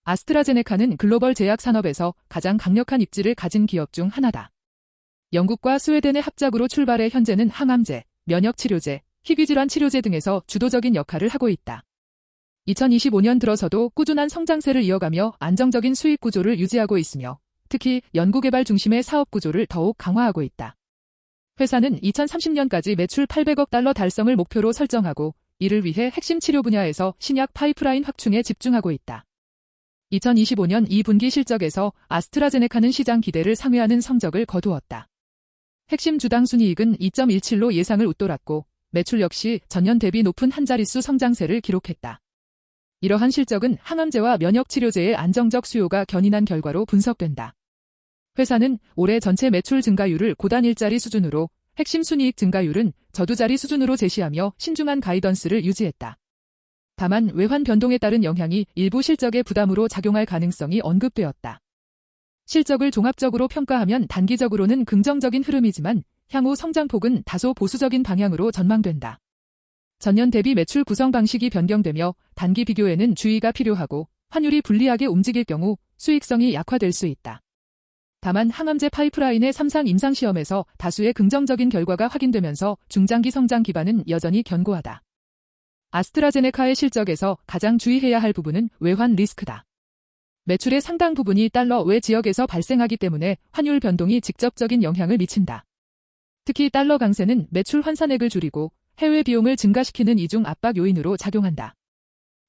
아스트라제네카는 글로벌 제약 산업에서 가장 강력한 입지를 가진 기업 중 하나다. 영국과 스웨덴의 합작으로 출발해 현재는 항암제, 면역치료제, 희귀질환 치료제 등에서 주도적인 역할을 하고 있다. 2025년 들어서도 꾸준한 성장세를 이어가며 안정적인 수익 구조를 유지하고 있으며 특히 연구개발 중심의 사업 구조를 더욱 강화하고 있다. 회사는 2030년까지 매출 800억 달러 달성을 목표로 설정하고 이를 위해 핵심 치료 분야에서 신약 파이프라인 확충에 집중하고 있다. 2025년 2분기 실적에서 아스트라제네카는 시장 기대를 상회하는 성적을 거두었다. 핵심 주당 순이익은 2.17로 예상을 웃돌았고 매출 역시 전년 대비 높은 한 자릿수 성장세를 기록했다. 이러한 실적은 항암제와 면역치료제의 안정적 수요가 견인한 결과로 분석된다. 회사는 올해 전체 매출 증가율을 고단일자리 수준으로 핵심 순이익 증가율은 저두자리 수준으로 제시하며 신중한 가이던스를 유지했다. 다만 외환 변동에 따른 영향이 일부 실적의 부담으로 작용할 가능성이 언급되었다. 실적을 종합적으로 평가하면 단기적으로는 긍정적인 흐름이지만 향후 성장폭은 다소 보수적인 방향으로 전망된다. 전년 대비 매출 구성 방식이 변경되며 단기 비교에는 주의가 필요하고 환율이 불리하게 움직일 경우 수익성이 약화될 수 있다. 다만 항암제 파이프라인의 3상 임상시험에서 다수의 긍정적인 결과가 확인되면서 중장기 성장 기반은 여전히 견고하다. 아스트라제네카의 실적에서 가장 주의해야 할 부분은 외환 리스크다. 매출의 상당 부분이 달러 외 지역에서 발생하기 때문에 환율 변동이 직접적인 영향을 미친다. 특히 달러 강세는 매출 환산액을 줄이고 해외 비용을 증가시키는 이중 압박 요인으로 작용한다.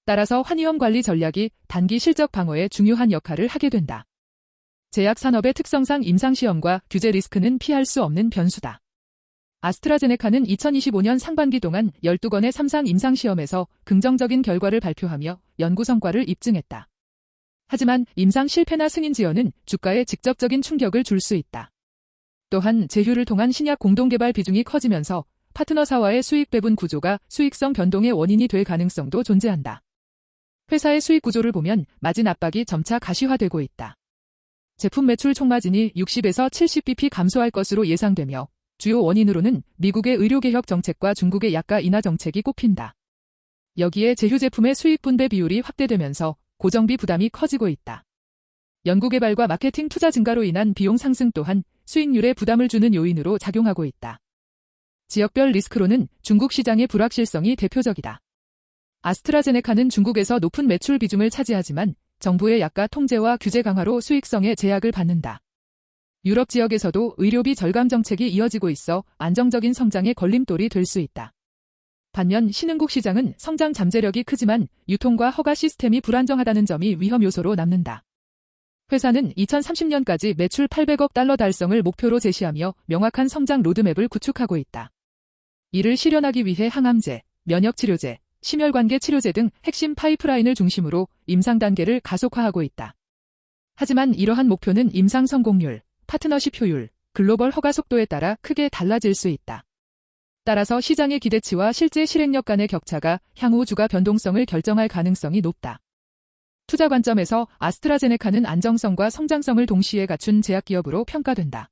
따라서 환위험 관리 전략이 단기 실적 방어에 중요한 역할을 하게 된다. 제약 산업의 특성상 임상시험과 규제 리스크는 피할 수 없는 변수다. 아스트라제네카는 2025년 상반기 동안 12건의 3상 임상시험에서 긍정적인 결과를 발표하며 연구 성과를 입증했다. 하지만 임상 실패나 승인 지연은 주가에 직접적인 충격을 줄 수 있다. 또한 제휴를 통한 신약 공동개발 비중이 커지면서 파트너사와의 수익 배분 구조가 수익성 변동의 원인이 될 가능성도 존재한다. 회사의 수익 구조를 보면 마진 압박이 점차 가시화되고 있다. 제품 매출 총마진이 60에서 70bp 감소할 것으로 예상되며 주요 원인으로는 미국의 의료개혁 정책과 중국의 약가 인하 정책이 꼽힌다. 여기에 제휴 제품의 수익 분배 비율이 확대되면서 고정비 부담이 커지고 있다. 연구개발과 마케팅 투자 증가로 인한 비용 상승 또한 수익률에 부담을 주는 요인으로 작용하고 있다. 지역별 리스크로는 중국 시장의 불확실성이 대표적이다. 아스트라제네카는 중국에서 높은 매출 비중을 차지하지만 정부의 약가 통제와 규제 강화로 수익성에 제약을 받는다. 유럽 지역에서도 의료비 절감 정책이 이어지고 있어 안정적인 성장의 걸림돌이 될 수 있다. 반면 신흥국 시장은 성장 잠재력이 크지만 유통과 허가 시스템이 불안정하다는 점이 위험 요소로 남는다. 회사는 2030년까지 매출 800억 달러 달성을 목표로 제시하며 명확한 성장 로드맵을 구축하고 있다. 이를 실현하기 위해 항암제, 면역치료제, 심혈관계 치료제 등 핵심 파이프라인을 중심으로 임상 단계를 가속화하고 있다. 하지만 이러한 목표는 임상 성공률, 파트너십 효율, 글로벌 허가 속도에 따라 크게 달라질 수 있다. 따라서 시장의 기대치와 실제 실행력 간의 격차가 향후 주가 변동성을 결정할 가능성이 높다. 투자 관점에서 아스트라제네카는 안정성과 성장성을 동시에 갖춘 제약기업으로 평가된다.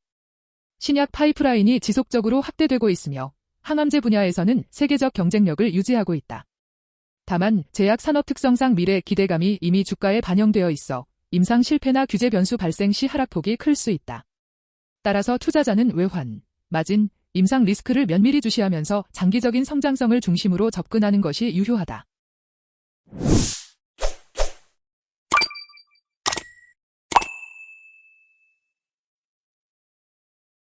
신약 파이프라인이 지속적으로 확대되고 있으며 항암제 분야에서는 세계적 경쟁력을 유지하고 있다. 다만 제약 산업 특성상 미래 기대감이 이미 주가에 반영되어 있어 임상 실패나 규제 변수 발생 시 하락폭이 클 수 있다. 따라서 투자자는 외환, 마진, 임상 리스크를 면밀히 주시하면서 장기적인 성장성을 중심으로 접근하는 것이 유효하다.